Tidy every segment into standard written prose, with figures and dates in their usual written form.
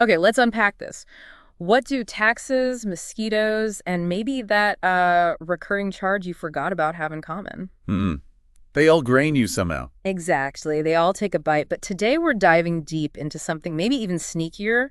Okay, let's unpack this. What do taxes, mosquitoes, and maybe that recurring charge you forgot about have in common? Mm-mm. They all grain you somehow. Exactly. They all take a bite, but today we're diving deep into something maybe even sneakier,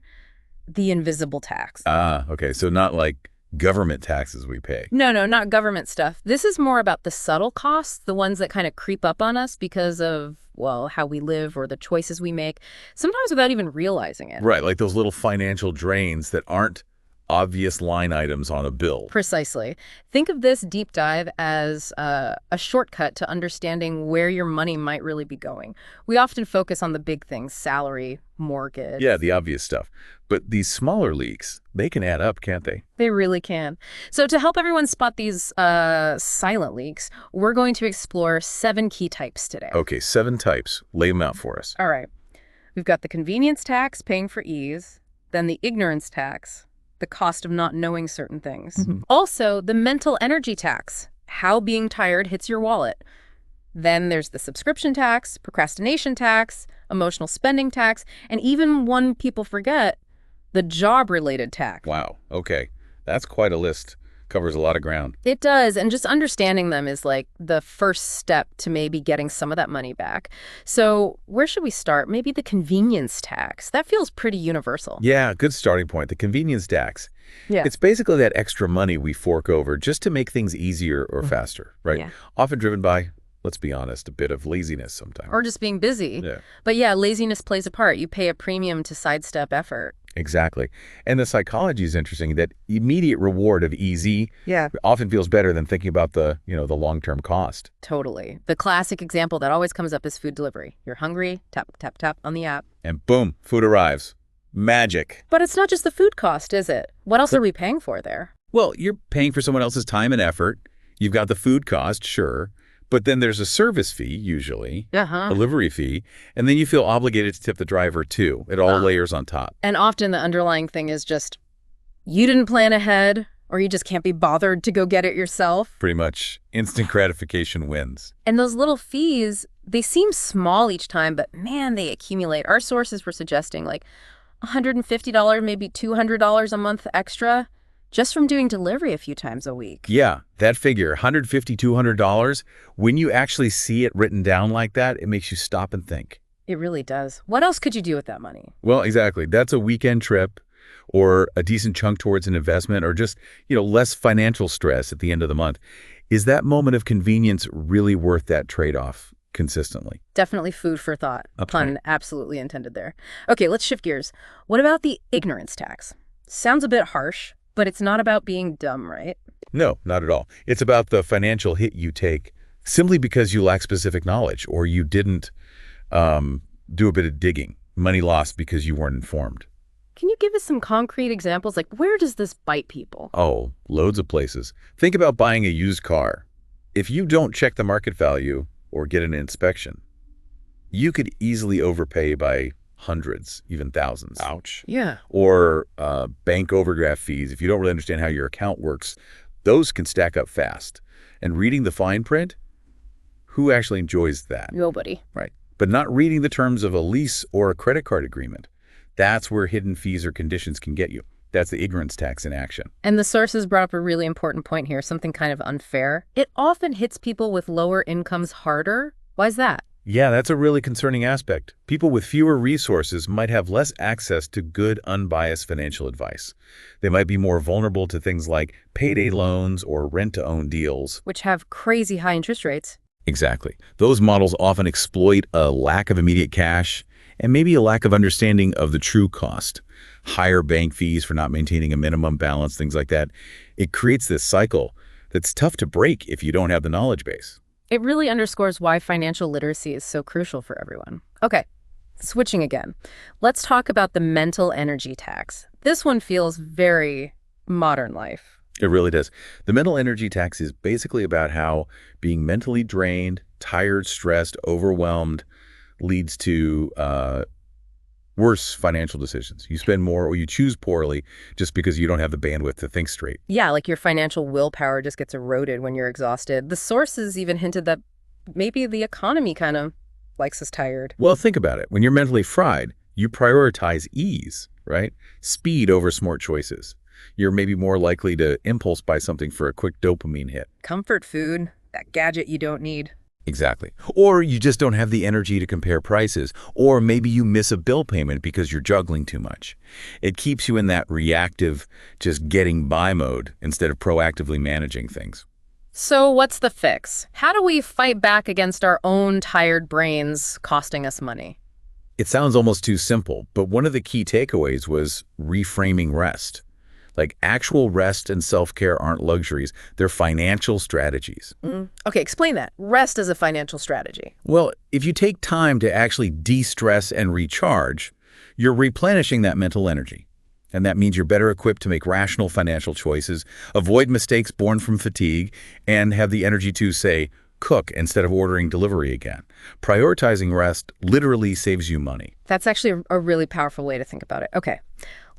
the invisible tax. Ah, okay. So not like government taxes we pay. No, no, not government stuff. This is more about the subtle costs, the ones that kind of creep up on us because of, well, how we live or the choices we make, sometimes without even realizing it. Right, like those little financial drains that aren't obvious line items on a bill. Precisely. Think of this deep dive as a shortcut to understanding where your money might really be going. We often focus on the big things, salary, mortgage. Yeah, the obvious stuff. But these smaller leaks, they can add up, can't they? They really can. So to help everyone spot these silent leaks, we're going to explore 7 key types today. Okay, 7 types. Lay them out for us. All right. We've got the convenience tax, paying for ease, then the ignorance tax, the cost of not knowing certain things. Mm-hmm. Also, the mental energy tax, how being tired hits your wallet. Then there's the subscription tax, procrastination tax, emotional spending tax, and even one people forget, the job-related tax. Wow, okay. That's quite a list. Covers a lot of ground. It does, and just understanding them is like the first step to maybe getting some of that money back. So where should we start? Maybe the convenience tax. That feels pretty universal. Yeah, good starting point. The convenience tax. Yeah. It's basically that extra money we fork over just to make things easier or faster, right? Yeah. Often driven by, let's be honest, a bit of laziness sometimes. Or just being busy. Yeah. But yeah, laziness plays a part. You pay a premium to sidestep effort. Exactly. And the psychology is interesting, that immediate reward of easy Yeah. often feels better than thinking about the long-term cost. Totally. The classic example that always comes up is food delivery. You're hungry, tap, tap, tap on the app. And boom, food arrives. Magic. But it's not just the food cost, is it? What else are we paying for there? Well, you're paying for someone else's time and effort. You've got the food cost, sure. But then there's a service fee, usually, delivery fee, and then you feel obligated to tip the driver, too. It all layers on top. And often the underlying thing is just, you didn't plan ahead, or you just can't be bothered to go get it yourself. Pretty much instant gratification wins. And those little fees, they seem small each time, but man, they accumulate. Our sources were suggesting like $150, maybe $200 a month extra, just from doing delivery a few times a week. Yeah, that figure, $150, $200, when you actually see it written down like that, it makes you stop and think. It really does. What else could you do with that money? Well, exactly. That's a weekend trip or a decent chunk towards an investment or just, less financial stress at the end of the month. Is that moment of convenience really worth that trade-off consistently? Definitely food for thought. Okay. Pun absolutely intended there. Okay, let's shift gears. What about the ignorance tax? Sounds a bit harsh, but it's not about being dumb, right? No, not at all. It's about the financial hit you take simply because you lack specific knowledge or you didn't do a bit of digging. Money lost because you weren't informed. Can you give us some concrete examples? Like, where does this bite people? Oh, loads of places. Think about buying a used car. If you don't check the market value or get an inspection, you could easily overpay by hundreds, even thousands. Ouch. Yeah. Or bank overdraft fees. If you don't really understand how your account works, those can stack up fast. And reading the fine print, who actually enjoys that? Nobody. Right. But not reading the terms of a lease or a credit card agreement. That's where hidden fees or conditions can get you. That's the ignorance tax in action. And the sources brought up a really important point here, something kind of unfair. It often hits people with lower incomes harder. Why is that? Yeah, that's a really concerning aspect. People with fewer resources might have less access to good, unbiased financial advice. They might be more vulnerable to things like payday loans or rent-to-own deals, which have crazy high interest rates. Exactly. Those models often exploit a lack of immediate cash and maybe a lack of understanding of the true cost. Higher bank fees for not maintaining a minimum balance, things like that. It creates this cycle that's tough to break if you don't have the knowledge base. It really underscores why financial literacy is so crucial for everyone. Okay, switching again. Let's talk about the mental energy tax. This one feels very modern life. It really does. The mental energy tax is basically about how being mentally drained, tired, stressed, overwhelmed leads to worse financial decisions. You spend more or you choose poorly just because you don't have the bandwidth to think straight. Yeah, like your financial willpower just gets eroded when you're exhausted. The sources even hinted that maybe the economy kind of likes us tired. Well, think about it. When you're mentally fried, you prioritize ease. right? Speed over smart choices. You're maybe more likely to impulse buy something for a quick dopamine hit. Comfort food, that gadget you don't need. Exactly. Or you just don't have the energy to compare prices, or maybe you miss a bill payment because you're juggling too much. It keeps you in that reactive, just getting by mode instead of proactively managing things. So what's the fix? How do we fight back against our own tired brains costing us money? It sounds almost too simple, but one of the key takeaways was reframing rest. Like actual rest and self-care aren't luxuries, they're financial strategies. Okay, explain that. Rest as a financial strategy. Well, if you take time to actually de-stress and recharge, you're replenishing that mental energy. And that means you're better equipped to make rational financial choices, avoid mistakes born from fatigue, and have the energy to, say, cook instead of ordering delivery again. Prioritizing rest literally saves you money. That's actually a really powerful way to think about it. Okay,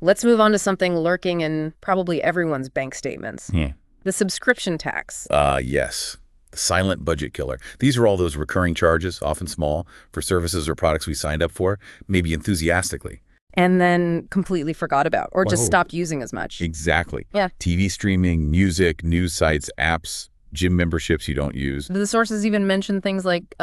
let's move on to something lurking in probably everyone's bank statements. The subscription tax. Yes. The silent budget killer. These are all those recurring charges, often small, for services or products we signed up for, maybe enthusiastically. And then completely forgot about, or just Whoa. stopped using as much. Exactly. Yeah. TV streaming, music, news sites, apps, gym memberships you don't use. The sources even mention things like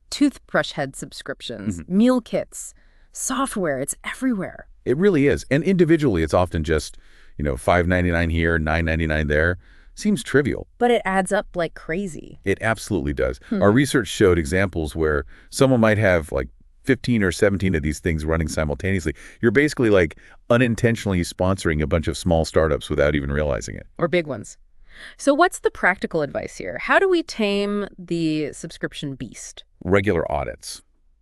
toothbrush head subscriptions, meal kits, software. It's everywhere. It really is. And individually, it's often just, $5.99 here, $9.99 there. Seems trivial. But it adds up like crazy. It absolutely does. Our research showed examples where someone might have like 15 or 17 of these things running simultaneously. You're basically like unintentionally sponsoring a bunch of small startups without even realizing it. Or big ones. So what's the practical advice here? How do we tame the subscription beast? Regular audits.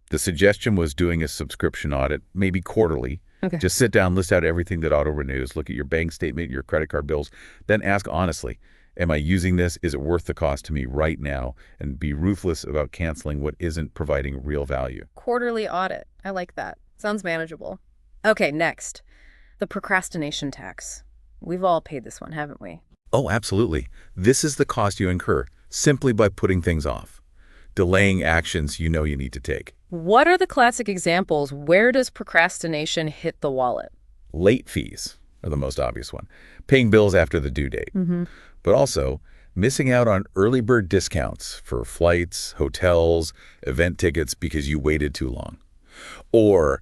The suggestion was doing a subscription audit, maybe quarterly. Okay. Just sit down, list out everything that auto-renews, look at your bank statement, your credit card bills, then ask honestly, am I using this? Is it worth the cost to me right now? And be ruthless about canceling what isn't providing real value. Quarterly audit. I like that. Sounds manageable. Okay, next. The procrastination tax. We've all paid this one, haven't we? Oh, absolutely. This is the cost you incur simply by putting things off, delaying actions you know you need to take. What are the classic examples? Where does procrastination hit the wallet? Late fees are the most obvious one, paying bills after the due date. But also missing out on early bird discounts for flights, hotels, event tickets because you waited too long. Or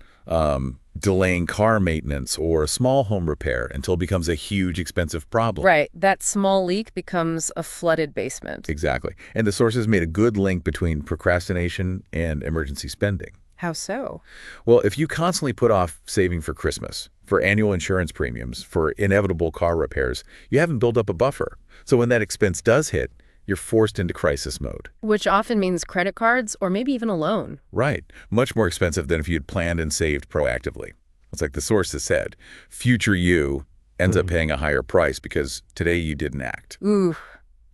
delaying car maintenance or a small home repair until it becomes a huge, expensive problem. Right. That small leak becomes a flooded basement. Exactly. And the sources made a good link between procrastination and emergency spending. How so? Well, if you constantly put off saving for Christmas, for annual insurance premiums, for inevitable car repairs, you haven't built up a buffer. So when that expense does hit, you're forced into crisis mode. Which often means credit cards or maybe even a loan. Right. Much more expensive than if you'd planned and saved proactively. It's like the sources said, future you ends up paying a higher price because today you didn't act. Ooh,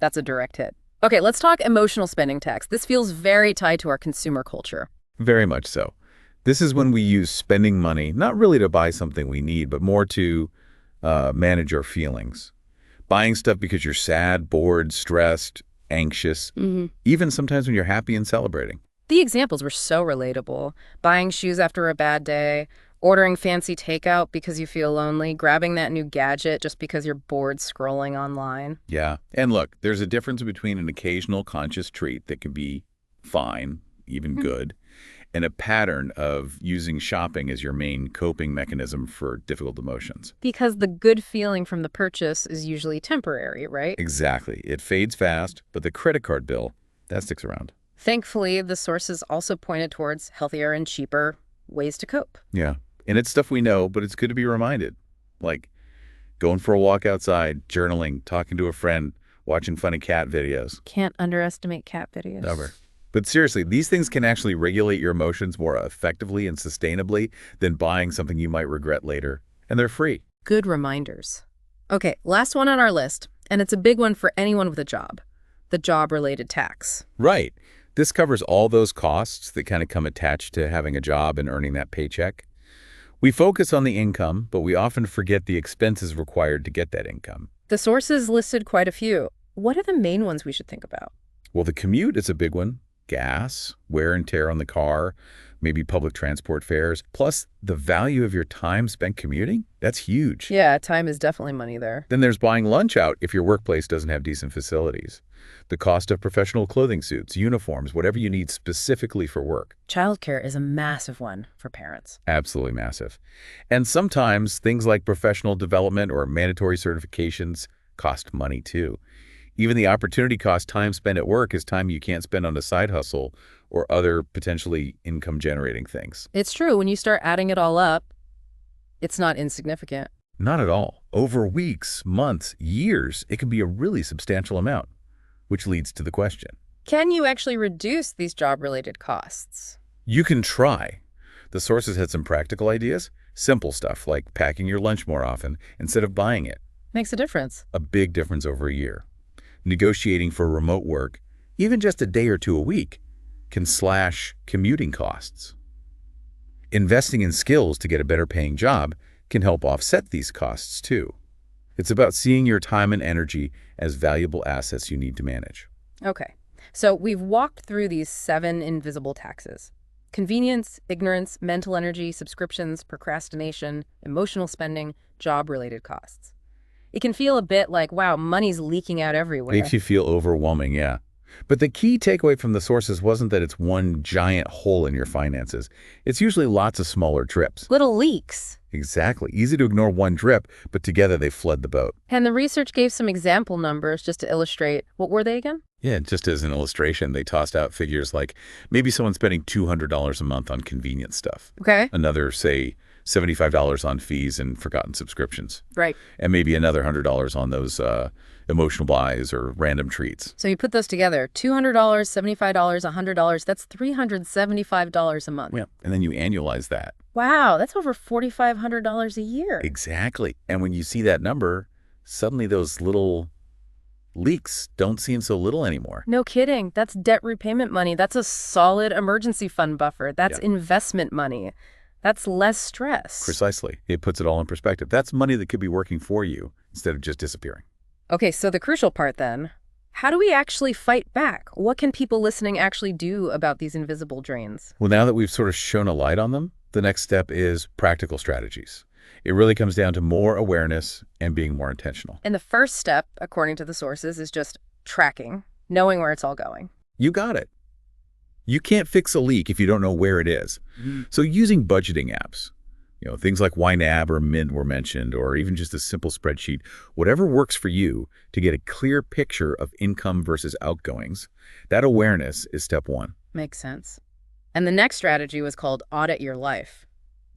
that's a direct hit. Okay, let's talk emotional spending tax. This feels very tied to our consumer culture. Very much so. This is when we use spending money, not really to buy something we need, but more to manage our feelings. Buying stuff because you're sad, bored, stressed, anxious, even sometimes when you're happy and celebrating. The examples were so relatable. Buying shoes after a bad day, ordering fancy takeout because you feel lonely, grabbing that new gadget just because you're bored scrolling online. Yeah. And look, there's a difference between an occasional conscious treat that can be fine, even good, and a pattern of using shopping as your main coping mechanism for difficult emotions. Because the good feeling from the purchase is usually temporary, right? Exactly. It fades fast, but the credit card bill, that sticks around. Thankfully, the sources also pointed towards healthier and cheaper ways to cope. Yeah. And it's stuff we know, but it's good to be reminded. Like going for a walk outside, journaling, talking to a friend, watching funny cat videos. Can't underestimate cat videos. Never. But seriously, these things can actually regulate your emotions more effectively and sustainably than buying something you might regret later. And they're free. Good reminders. Okay, last one on our list, and it's a big one for anyone with a job. The job-related tax. Right. This covers all those costs that kind of come attached to having a job and earning that paycheck. We focus on the income, but we often forget the expenses required to get that income. The sources listed quite a few. What are the main ones we should think about? Well, the commute is a big one. Gas, wear and tear on the car, maybe public transport fares, plus the value of your time spent commuting. That's huge. Yeah, time is definitely money there. Then there's buying lunch out if your workplace doesn't have decent facilities. The cost of professional clothing suits, uniforms, whatever you need specifically for work. Childcare is a massive one for parents. Absolutely massive. And sometimes things like professional development or mandatory certifications cost money too. Even the opportunity cost time spent at work is time you can't spend on a side hustle or other potentially income-generating things. It's true. When you start adding it all up, it's not insignificant. Not at all. Over weeks, months, years, it can be a really substantial amount, which leads to the question. Can you actually reduce these job-related costs? You can try. The sources had some practical ideas, simple stuff like packing your lunch more often instead of buying it. Makes a difference. A big difference over a year. Negotiating for remote work, even just a day or two a week, can slash commuting costs. Investing in skills to get a better paying job can help offset these costs too. It's about seeing your time and energy as valuable assets you need to manage. Okay, so we've walked through these 7 invisible taxes. Convenience, ignorance, mental energy, subscriptions, procrastination, emotional spending, job-related costs. It can feel a bit like, wow, money's leaking out everywhere. Makes you feel overwhelming, yeah. But the key takeaway from the sources wasn't that it's one giant hole in your finances. It's usually lots of smaller drips. Little leaks. Exactly. Easy to ignore one drip, but together they flood the boat. And the research gave some example numbers just to illustrate. What were they again? Yeah, just as an illustration, they tossed out figures like maybe someone spending $200 a month on convenience stuff. Okay. Another, say, $75 on fees and forgotten subscriptions. Right. And maybe another $100 on those emotional buys or random treats. So you put those together, $200, $75, $100, that's $375 a month. Yeah. And then you annualize that. Wow, that's over $4,500 a year. Exactly. And when you see that number, suddenly those little leaks don't seem so little anymore. No kidding. That's debt repayment money. That's a solid emergency fund buffer. That's investment money. That's less stress. Precisely. It puts it all in perspective. That's money that could be working for you instead of just disappearing. Okay, so the crucial part then, how do we actually fight back? What can people listening actually do about these invisible drains? Well, now that we've sort of shone a light on them, the next step is practical strategies. It really comes down to more awareness and being more intentional. And the first step, according to the sources, is just tracking, knowing where it's all going. You got it. You can't fix a leak if you don't know where it is. So using budgeting apps, things like YNAB or Mint were mentioned, or even just a simple spreadsheet, whatever works for you to get a clear picture of income versus outgoings, that awareness is step one. Makes sense. And the next strategy was called audit your life.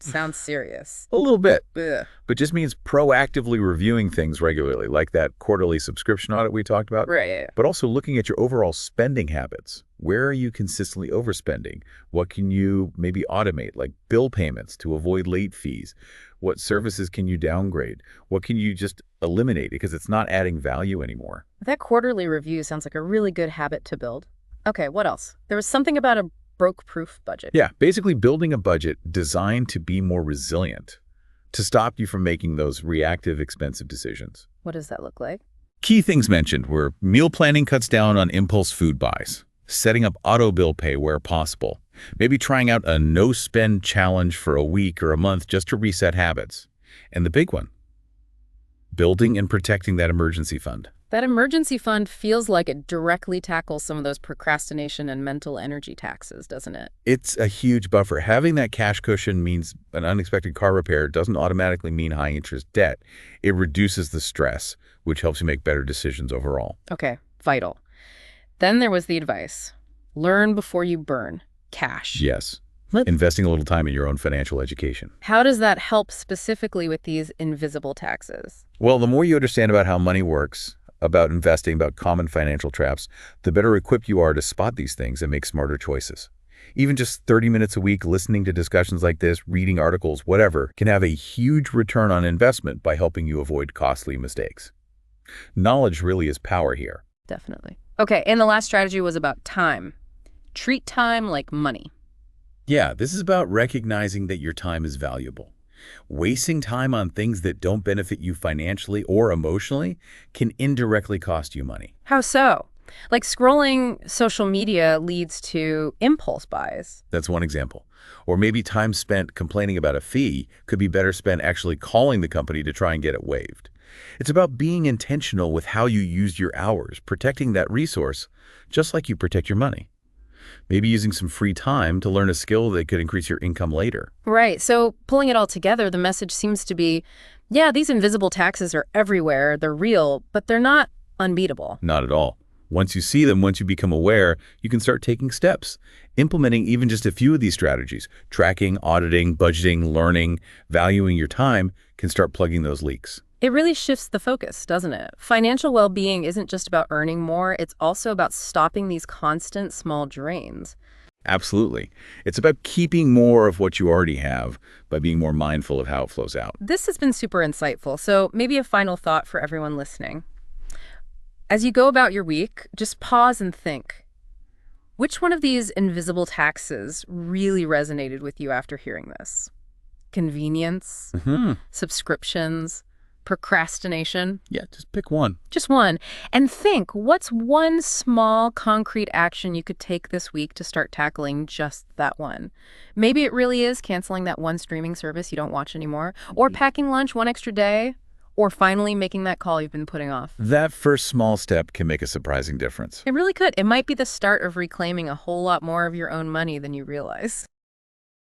Sounds serious. A little bit, Ugh. but just means proactively reviewing things regularly, like that quarterly subscription audit we talked about. Right. But also looking at your overall spending habits. Where are you consistently overspending? What can you maybe automate, like bill payments to avoid late fees? What services can you downgrade? What can you just eliminate because it's not adding value anymore? That quarterly review sounds like a really good habit to build. Okay, what else? There was something about a broke-proof budget. Yeah, basically building a budget designed to be more resilient, to stop you from making those reactive, expensive decisions. What does that look like? Key things mentioned were meal planning cuts down on impulse food buys, setting up auto bill pay where possible, maybe trying out a no-spend challenge for a week or a month just to reset habits. And the big one, building and protecting that emergency fund. That emergency fund feels like it directly tackles some of those procrastination and mental energy taxes, doesn't it? It's a huge buffer. Having that cash cushion means an unexpected car repair doesn't automatically mean high-interest debt. It reduces the stress, which helps you make better decisions overall. Okay, vital. Then there was the advice. Learn before you burn. Cash. Yes. Investing a little time in your own financial education. How does that help specifically with these invisible taxes? Well, the more you understand about how money works, about investing, about common financial traps, the better equipped you are to spot these things and make smarter choices. Even just 30 minutes a week listening to discussions like this, reading articles, whatever, can have a huge return on investment by helping you avoid costly mistakes. Knowledge really is power here. Definitely. Okay, and the last strategy was about time. Treat time like money. Yeah, this is about recognizing that your time is valuable. Wasting time on things that don't benefit you financially or emotionally can indirectly cost you money. How so? Like scrolling social media leads to impulse buys. That's one example. Or maybe time spent complaining about a fee could be better spent actually calling the company to try and get it waived. It's about being intentional with how you use your hours, protecting that resource, just like you protect your money. Maybe using some free time to learn a skill that could increase your income later. Right. So pulling it all together, the message seems to be, yeah, these invisible taxes are everywhere, they're real, but they're not unbeatable. Not at all. Once you see them, once you become aware, you can start taking steps, implementing even just a few of these strategies. Tracking, auditing, budgeting, learning, valuing your time can start plugging those leaks. It really shifts the focus, doesn't it? Financial well-being isn't just about earning more, it's also about stopping these constant small drains. Absolutely. It's about keeping more of what you already have by being more mindful of how it flows out. This has been super insightful, so maybe a final thought for everyone listening. As you go about your week, just pause and think. Which one of these invisible taxes really resonated with you after hearing this? Convenience? Subscriptions? Procrastination? Yeah, just pick one. Just one. And think, what's one small, concrete action you could take this week to start tackling just that one? Maybe it really is canceling that one streaming service you don't watch anymore, or packing lunch one extra day, or finally making that call you've been putting off. That first small step can make a surprising difference. It really could. It might be the start of reclaiming a whole lot more of your own money than you realize.